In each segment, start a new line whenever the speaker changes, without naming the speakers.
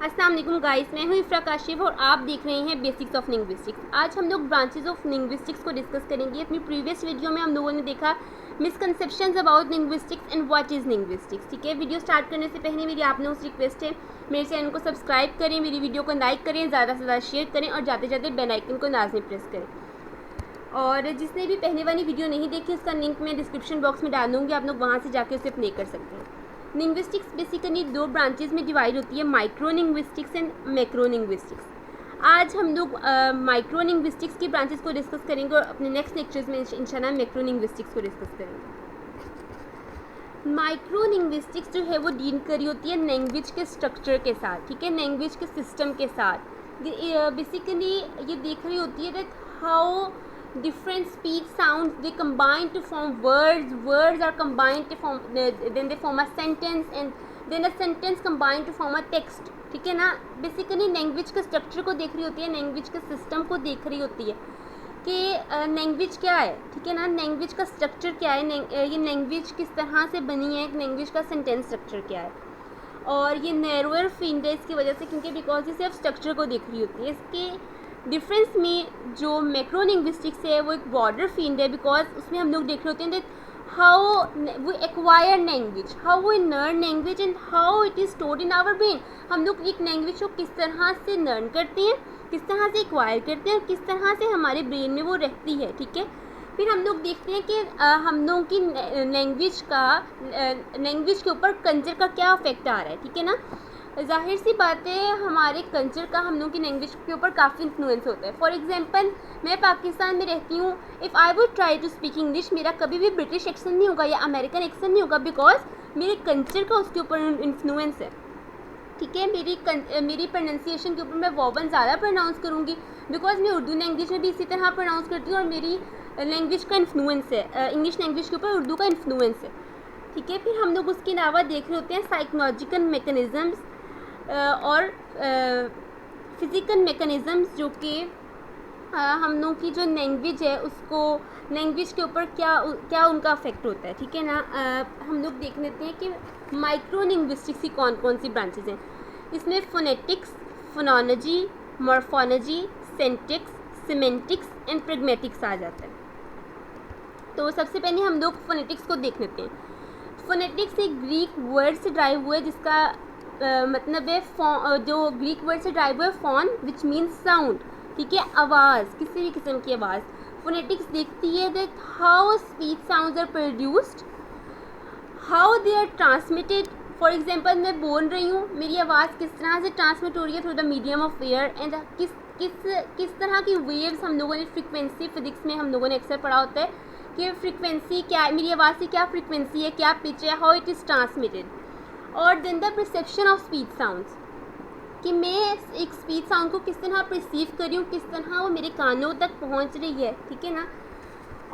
अस्सलाम वालेकुम गाइस, मैं हूँ इफ्रा काशिफ और आप देख रहे हैं बेसिक्स ऑफ लिंग्विस्टिक्स। आज हम लोग ब्रांचेज ऑफ लिंग्विस्टिक्स को डिस्कस करेंगे। अपनी प्रीवियस वीडियो में हम लोगों ने देखा misconceptions about linguistics and what is linguistics. ठीक है, वीडियो स्टार्ट करने से पहले मेरी आप लोगों से रिक्वेस्ट है, मेरे चैनल को सब्सक्राइब करें, मेरी वीडियो को लाइक करें, ज़्यादा से ज़्यादा शेयर करें और जाते जाते बेल आइकन को लाजमी प्रेस करें। और जिसने भी पहले वाली वीडियो नहीं देखी उसका लिंक मैं डिस्क्रिप्शन बॉक्स में डाल दूँगी, आप लोग वहाँ से जाके उसे प्ले कर सकते हैं। लिंग्विस्टिक्स बेसिकली दो ब्रांचेज में डिवाइड होती है, micro linguistics and macro linguistics. आज हम लोग माइक्रो लिंग्विस्टिक्स की ब्रांचेस को डिस्कस करेंगे और अपने नेक्स्ट लेक्चर्स में इंशाल्लाह मैक्रो लिंग्विस्टिक्स को डिस्कस करेंगे। माइक्रो लिंग्विस्टिक्स जो है वो डील करी होती है लैंग्वेज के स्ट्रक्चर के साथ, ठीक है, लैंग्वेज के सिस्टम के साथ। बेसिकली ये देख रही होती है that how different speech sounds they combine to form words are combined to form then they form a sentence and then a sentence combined to form a text। ठीक है ना, बेसिकली लैंग्वेज के structure को देख रही होती है, language के सिस्टम को देख रही होती है कि लैंग्वेज क्या है। ठीक है ना, लैंग्वेज का स्ट्रक्चर क्या है, ये लैंग्वेज किस तरह से बनी है, लैंग्वेज का सेंटेंस स्ट्रक्चर क्या है। और ये नैरोअर फील्ड है इसकी वजह से, क्योंकि बिकॉज ये सिर्फ स्ट्रक्चर को देख रही होती है। इसके डिफरेंस में जो मैक्रो लिंग्विस्टिक्स है वो एक ब्रॉडर फील्ड है, बिकॉज उसमें हम लोग देख रहे होते हैं that how we acquire language, how we learn language and how it is stored in our brain. हम लोग एक लैंग्वेज को किस तरह से लर्न करते हैं, किस तरह से एक्वायर करते हैं और किस तरह से हमारे ब्रेन में वो रहती है। ठीक है, फिर हम लोग देखते हैं कि हम लोगों की लैंग्वेज के ऊपर कल्चर का क्या इफेक्ट आ रहा है। ठीक है ना, जाहिर सी बात है हमारे कल्चर का हम लोग की लैंग्वेज के ऊपर काफ़ी इन्फ्लुएंस होता है। फॉर एग्जांपल मैं पाकिस्तान में रहती हूँ, if I would try to speak English, मेरा कभी भी ब्रिटिश एक्सेंट नहीं होगा या अमेरिकन एक्सेंट नहीं होगा, बिकॉज मेरे कल्चर का उसके ऊपर इन्फ्लुएंस है। ठीक है, मेरी प्रोनाउंसिएशन के ऊपर मैं वोवन ज़्यादा प्रोनाउंस करूँगी, बिकॉज मैं उर्दू लैंग्वेज में भी इसी तरह प्रोनाउंस करती हूँ और मेरी लैंग्वेज का इन्फ्लुएंस है, इंग्लिश लैंग्वेज के ऊपर उर्दू का इन्फ्लुएंस है। ठीक है, फिर हम लोग उसके अलावा देख रहे होते हैं साइकोलॉजिकल मैकेनिज़म्स और फिज़िकल मैकेनिज़म्स, जो कि हम लोग की जो लैंग्वेज है उसको, लैंग्वेज के ऊपर क्या उनका अफेक्ट होता है। ठीक है ना, हम लोग देख लेते हैं कि माइक्रो लिंग्विस्टिक्स की कौन कौन सी ब्रांचेज हैं। इसमें phonetics, phonology, morphology, syntax, semantics and pragmatics आ जाता है। तो सबसे पहले हम लोग फोनेटिक्स को देख लेते हैं। फोनेटिक्स एक ग्रीक वर्ड से ड्राइव हुआ है, जिसका मतलब है जो ग्रीक वर्ड से ड्राइव हुआ है फॉन, विच मीन्स साउंड। ठीक है, आवाज़, किसी भी किस्म की आवाज़। फोनेटिक्स देखती है that how speech sounds are produced, how they are transmitted. For example मैं बोल रही हूँ, मेरी आवाज़ किस तरह से ट्रांसमिट हो रही है through the medium of air, and किस तरह की वेव्स हम लोगों ने फ्रीक्वेंसी, फिजिक्स में हम लोगों ने अक्सर पढ़ा होता है कि फ्रीक्वेंसी क्या, मेरी आवाज़ की क्या फ्रीक्वेंसी है, क्या पिच है, हाउ इट इज़ ट्रांसमिटेड। और then the perception of speech sounds, कि मैं एक स्पीच साउंड को किस तरह परसीव कर रही हूँ, किस तरह वो मेरे कानों तक पहुँच रही है। ठीक है ना,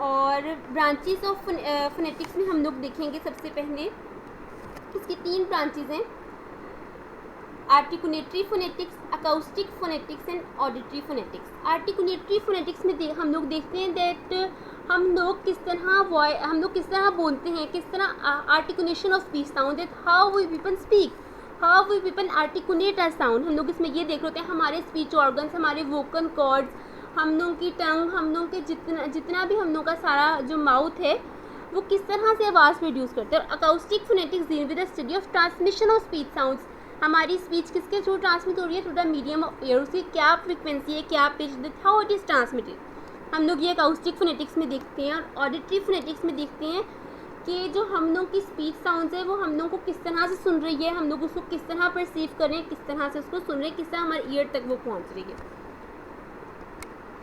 और ब्रांचेस ऑफ फोनेटिक्स में हम लोग देखेंगे सबसे पहले इसकी 3 ब्रांचेज हैं, articulatory phonetics, acoustic phonetics and auditory phonetics. Articulatory phonetics में हम लोग देखते हैं दैट हम लोग किस तरह बोलते हैं, किस तरह articulation of speech sound, that how we people speak, how we people articulate a sound. हम लोग इसमें ये देख रहे होते हैं हमारे स्पीच ऑर्गन्स, हमारे वोकल कॉर्ड्स, हम लोगों की टंग, हम लोग के जितना भी हम लोग का सारा जो माउथ है वो किस तरह से आवाज़ प्रोड्यूस करते हैं। और acoustic phonetics deal with the study of transmission of speech sounds, हमारी स्पीच किसके थ्रू ट्रांसमिट हो रही है, through the medium of air, उसकी क्या फ्रीक्वेंसी है, क्या pitch, that how it is transmitted. हम लोग ये अकाउस्टिक फोनेटिक्स में देखते हैं। और ऑडिटरी फोनेटिक्स में देखते हैं कि जो हम लोग की स्पीच साउंड्स है वो हम लोग को किस तरह से सुन रही है, हम लोग उसको किस तरह परसीव कर रहे हैं, किस तरह से उसको सुन रहे हैं, किस तरह हमारे ईयर तक वो पहुंच रही है।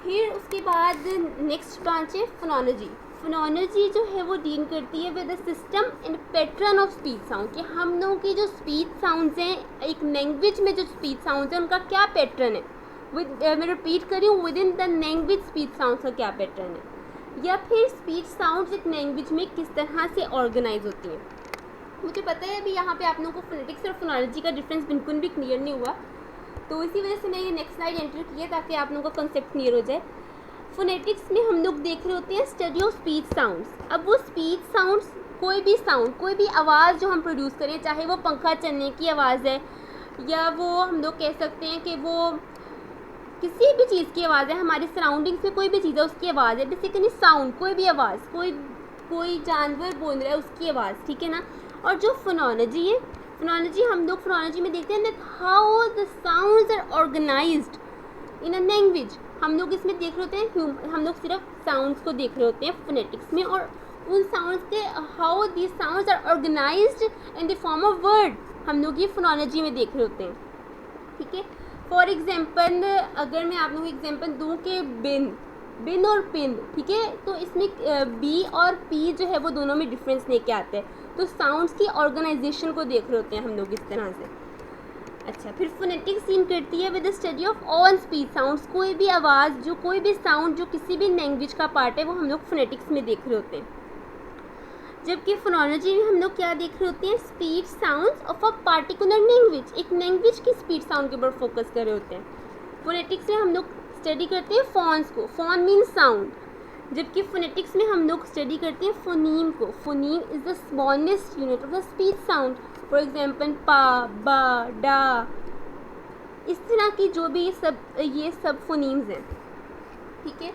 फिर उसके बाद नेक्स्ट ब्रांच है फोनोलॉजी। फोनोलॉजी जो है वो डील करती है with the system and pattern of speech sound, कि हम लोगों की जो स्पीच साउंड्स हैं, एक लैंग्वेज में जो स्पीच साउंड्स हैं उनका क्या पैटर्न है। मैं रिपीट कर रही हूँ, with in the language speech sounds का क्या पैटर्न है, या फिर स्पीच साउंड्स एक लैंग्वेज में किस तरह से ऑर्गेनाइज होती हैं। मुझे पता है अभी यहाँ पे आप लोगों को फोनेटिक्स और फोनोलॉजी का डिफरेंस बिल्कुल भी क्लियर नहीं हुआ, तो इसी वजह से मैं ये नेक्स्ट स्लाइड एंटर किया ताकि आप लोगों का कंसेप्ट क्लियर हो जाए। फोनेटिक्स में हम लोग देख रहे होते हैं स्टडी ऑफ स्पीच साउंड्स। अब वो स्पीच साउंड्स, कोई भी साउंड, कोई भी आवाज़ जो हम प्रोड्यूस करें, चाहे वो पंखा चलने की आवाज़ है, या वो हम लोग कह सकते हैं कि वो किसी भी चीज़ की आवाज़ है, हमारी सराउंडिंग्स में कोई भी चीज़ है उसकी आवाज़ है, बेसिकली साउंड, कोई भी आवाज़, कोई जानवर बोल रहा है उसकी आवाज़, ठीक है ना। और जो फोनोलॉजी है, फोनोलॉजी हम लोग फोनोलॉजी में देखते हैं that how the sounds are organized in a language. हम लोग इसमें देख रहे होते हैं, हम लोग सिर्फ साउंड्स को देख रहे होते हैं फोनेटिक्स में, और उन साउंड्स के how these sounds are organized in the form of word हम लोग ये फोनोलॉजी में देख रहे होते हैं, ठीक है। फॉर एग्जाम्पल अगर मैं आप लोगों को एग्जाम्पल दूँ कि बिन और पिन, ठीक है, तो इसमें बी और पी जो है वो दोनों में डिफरेंस लेके आते हैं। तो साउंड्स की ऑर्गेनाइजेशन को देख रहे होते हैं हम लोग इस तरह से। अच्छा, फिर फोनेटिक्स सीन करती है with the study of all speech sounds. कोई भी आवाज़, जो कोई भी साउंड जो किसी भी लैंग्वेज का पार्ट है वो हम लोग फोनेटिक्स में देख रहे होते हैं। जबकि फोनोलॉजी में हम लोग क्या देख रहे होते हैं, speech sounds of a particular language, एक लैंग्वेज की स्पीच साउंड के ऊपर फोकस कर रहे होते हैं। फोनेटिक्स में हम लोग स्टडी करते हैं फॉन्स को, फॉन मीन साउंड, जबकि फोनेटिक्स में हम लोग स्टडी करते हैं फोनीम को। Phoneme is the smallest unit of the speech sound. For example पा, बा, डा, इस तरह की जो भी ये सब फोनीम्स हैं, ठीक है।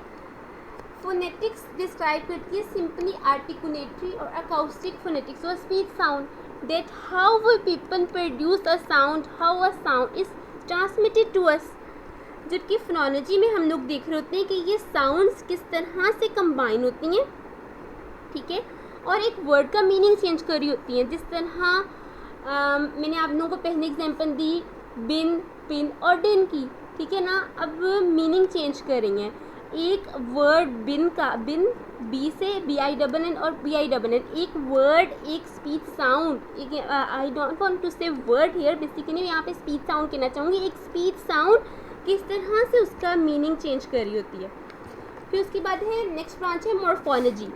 फोनेटिक्स डिस्क्राइब करती है सिंपली आर्टिकुलेटरी और अकाउस्टिक फोनेटिक्स और speech sound, that how we people produce a sound, how a sound is transmitted to us. जबकि फोनोलॉजी में हम लोग देख रहे होते हैं कि ये साउंड्स किस तरह से कंबाइन होती हैं, ठीक है, और एक वर्ड का मीनिंग चेंज कर रही होती हैं। जिस तरह मैंने आप लोगों को पहले एग्जांपल दी बिन, पिन और डिन की, ठीक है ना। अब मीनिंग चेंज कर रही हैं। एक वर्ड बिन का, बिन बी से BINN और BINN, एक वर्ड, एक स्पीच साउंड, एक आई डोंट वांट टू से वर्ड हियर, बेसिकली यहाँ पे स्पीच साउंड कहना चाहूँगी। एक स्पीच साउंड किस तरह से उसका मीनिंग चेंज कर रही होती है। फिर उसके बाद है नेक्स्ट ब्रांच है मॉर्फोलॉजी।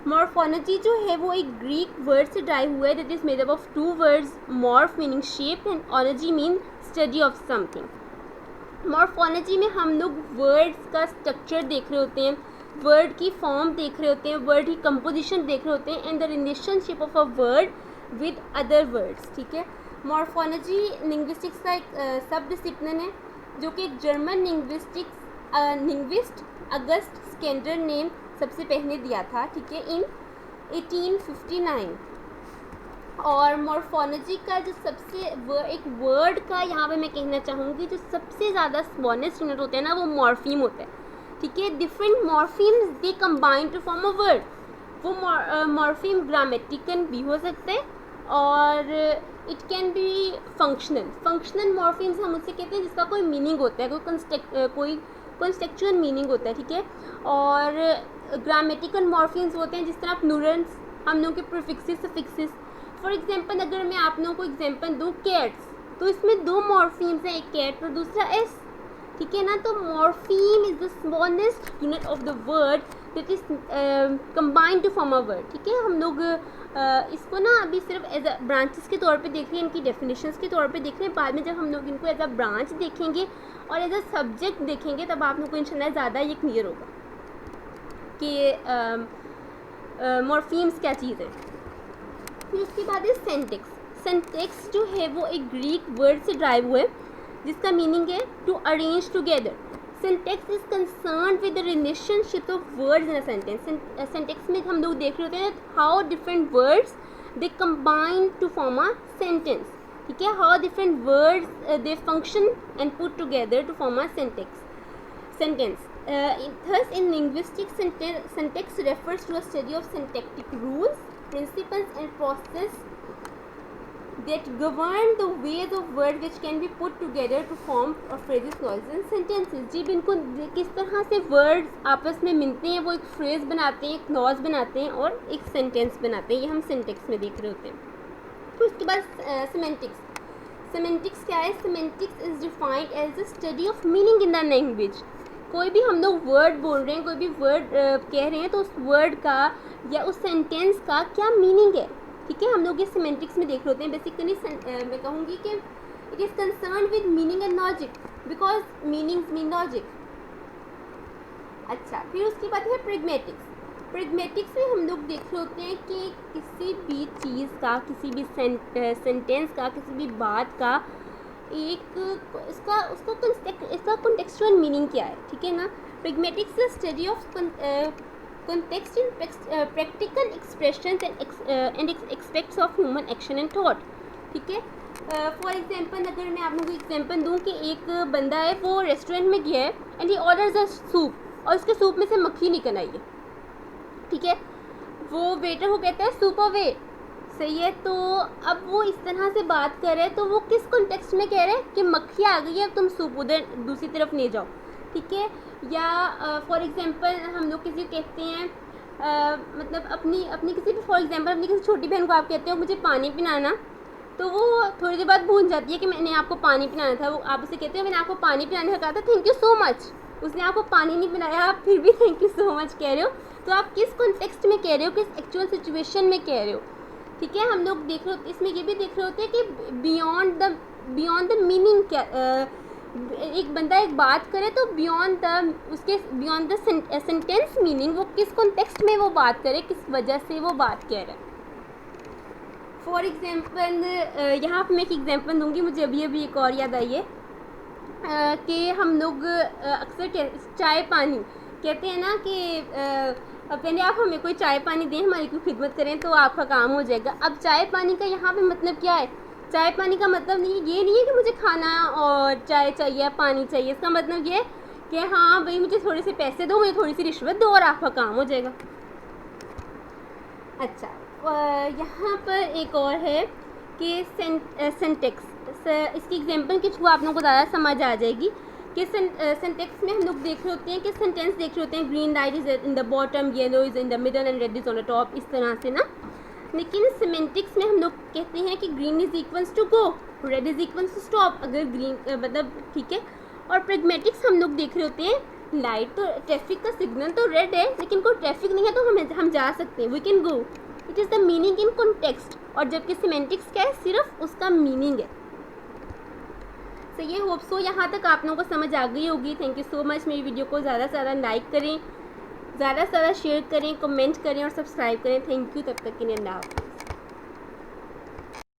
मॉर्फोलॉजी जो है वो एक ग्रीक वर्ड से ड्राइव हुआ है, that is made up of two words, morph meaning shape and ology mean study of something. Morphology में हम लोग वर्ड्स का स्ट्रक्चर देख रहे होते हैं, वर्ड की फॉर्म देख रहे होते हैं, वर्ड की कंपोजिशन देख रहे होते हैं, and the relationship of a word with other words, ठीक है। मॉर्फोलॉजी लिंग्विस्टिक्स का एक सब डिसिप्लिन है, जो कि एक जर्मन लिंग्विस्ट अगस्ट स्केंडर ने सबसे पहले दिया था, ठीक है, इन 1859। और मॉर्फोलॉजी का जो सबसे एक वर्ड का यहाँ पे मैं कहना चाहूँगी, जो सबसे ज़्यादा स्मॉलेस्ट यूनिट होता है ना, वो मॉर्फीम होता है, ठीक है। Different morphemes they combine to form a word. वो मॉर्फीम ग्रामेटिकल भी हो सकता है और it can be functional morphemes हम उससे कहते हैं जिसका कोई मीनिंग होता है, कोई कंस्ट्रक्चुअल मीनिंग होता है, ठीक है। और ग्रामेटिकल मॉर्फीम्स होते हैं जिस तरह प्लूरल्स, हम लोगों के प्रीफिक्सेस सफिक्सेस। फॉर एग्जांपल अगर मैं आप लोगों को एग्जांपल दूँ कैट्स, तो इसमें दो मॉर्फीम्स हैं, एक कैट और दूसरा एस, ठीक है ना। तो morpheme is the smallest unit of the word that is combined to form a word, ठीक है। हम लोग इसको ना अभी सिर्फ एज अ ब्रांचेस के तौर पे देख रहे हैं, इनकी डेफिनेशंस के तौर पे देख रहे हैं। बाद में जब हम लोग इनको एज अ ब्रांच देखेंगे और एज अ सब्जेक्ट देखेंगे, तब आप लोग को इंशाल्लाह ज़्यादा ये क्लियर होगा कि मॉर्फीम्स क्या चीज़ है। फिर उसके बाद है सिंटैक्स। सिंटैक्स जो है वो एक ग्रीक वर्ड से ड्राइव हुआ है, जिसका मीनिंग है to arrange together. Syntax is concern with the relationship of words in a sentence. Syntax में हम लोग देख रहे होते हैं how different words they combine to form a sentence, ठीक है। How different words they function and put together to form a sentence. Thus, in linguistics, syntax refers to a study of syntactic rules, principles, and process that govern the ways of word which can be put together to form phrases, clauses, and sentences. जी इनको किस तरह से words आपस में मिलते हैं, वो एक फ्रेज बनाते हैं, एक क्लॉज बनाते हैं और एक सेंटेंस बनाते हैं। ये हम सिंटैक्स में देख रहे होते हैं। तो उसके बाद सिमेंटिक्स। सिमेंटिक्स क्या है? Semantics is defined as the study of meaning in the language. कोई भी हम लोग वर्ड बोल रहे हैं, कोई भी वर्ड कह रहे हैं, तो उस वर्ड का या उस सेंटेंस का क्या मीनिंग है, ठीक है। हम लोग ये सिमेंटिक्स में देख रहे होते हैं। बेसिकली मैं कहूँगी कि it is concern with meaning and logic, because meanings mean logic. अच्छा, फिर उसके बाद है प्रेगमेटिक्स। प्रेगमेटिक्स में हम लोग देख रहे होते हैं कि किसी भी चीज़ का, किसी भी सेंटेंस का, किसी भी बात का इसका कॉन्टेक्चुअल मीनिंग क्या है, ठीक है ना। Pragmatics is study of context in practical expressions and aspects of human action and thought, ठीक है। फॉर एग्जांपल अगर मैं आप लोगों को एग्जांपल दूं कि एक बंदा है, वो रेस्टोरेंट में गया है and he orders a soup और उसके सूप में से मक्खी निकल आई है, ठीक है। वो वेटर को कहता है सूप अवे, सही है। तो अब वो इस तरह से बात कर रहे हैं, तो वो किस कॉन्टेक्स्ट में कह रहे हैं कि मक्खी आ गई है, तुम सूप उधर दूसरी तरफ ले जाओ, ठीक है। या फॉर एग्जांपल हम लोग किसी को कहते हैं मतलब अपनी किसी भी फॉर एग्जांपल अपनी किसी छोटी बहन को आप कहते हो मुझे पानी पिलाना, तो वो थोड़ी देर बाद भूल जाती है कि मैंने आपको पानी पिलाना था। वो आप उसे कहते हो मैंने आपको पानी पिलाने का कहा था, थैंक यू सो मच। उसने आपको पानी नहीं पिलाया, आप फिर भी थैंक यू सो मच कह रहे हो। तो आप किस कॉन्टेक्स्ट में कह रहे हो, किस एक्चुअल सिचुएशन में कह रहे हो, ठीक है। हम लोग देख रहे होते, इसमें ये भी देख रहे होते हैं कि बियॉन्ड द मीनिंग क्या, एक बंदा एक बात करे तो बियॉन्ड द सेंटेंस मीनिंग, वो किस कॉन्टेक्स्ट में वो बात करे, किस वजह से वो बात कह रहा है। फॉर एग्जांपल यहाँ पर मैं एक एग्जांपल दूंगी, मुझे अभी एक और याद आई है कि हम लोग अक्सर चाय पानी कहते हैं ना कि पहले आप हमें कोई चाय पानी दें, हमारी कोई खिदमत करें तो आपका काम हो जाएगा। अब चाय पानी का यहाँ पे मतलब क्या है, चाय पानी का मतलब ये नहीं है कि मुझे खाना और चाय चाहिए, पानी चाहिए। इसका मतलब ये है कि हाँ भाई मुझे थोड़े से पैसे दो, मुझे थोड़ी सी रिश्वत दो और आपका काम हो जाएगा। अच्छा, यहाँ पर एक और है कि सेंटेक्स, इसकी एग्जांपल के थ्रू आप लोगों को ज़्यादा समझ आ जाएगी कि सेंटेक्स में हम लोग देख रहे होते हैं कि सेंटेंस देख रहे होते हैं, green light is in the bottom, yellow is in the middle and red is on the top, इस तरह से ना। लेकिन सिमेंटिक्स में हम लोग कहते हैं कि green is equals to go, red is equals to stop, अगर ग्रीन मतलब ठीक है। और प्रैग्मेटिक्स हम लोग देख रहे होते हैं लाइट तो ट्रैफिक का सिग्नल तो रेड है, लेकिन कोई ट्रैफिक नहीं है तो हम जा सकते हैं, we can go, it is the meaning in context. और जबकि सिमेंटिक्स क्या है, सिर्फ उसका मीनिंग है। तो ये होप सो यहाँ तक आप लोगों को समझ आ गई होगी। Thank you so much. मेरी वीडियो को ज़्यादा से ज़्यादा लाइक करें, ज़्यादा से ज़्यादा शेयर करें, कमेंट करें और सब्सक्राइब करें। Thank you. तब तक के लिए अल्लाह हाफ़िज़।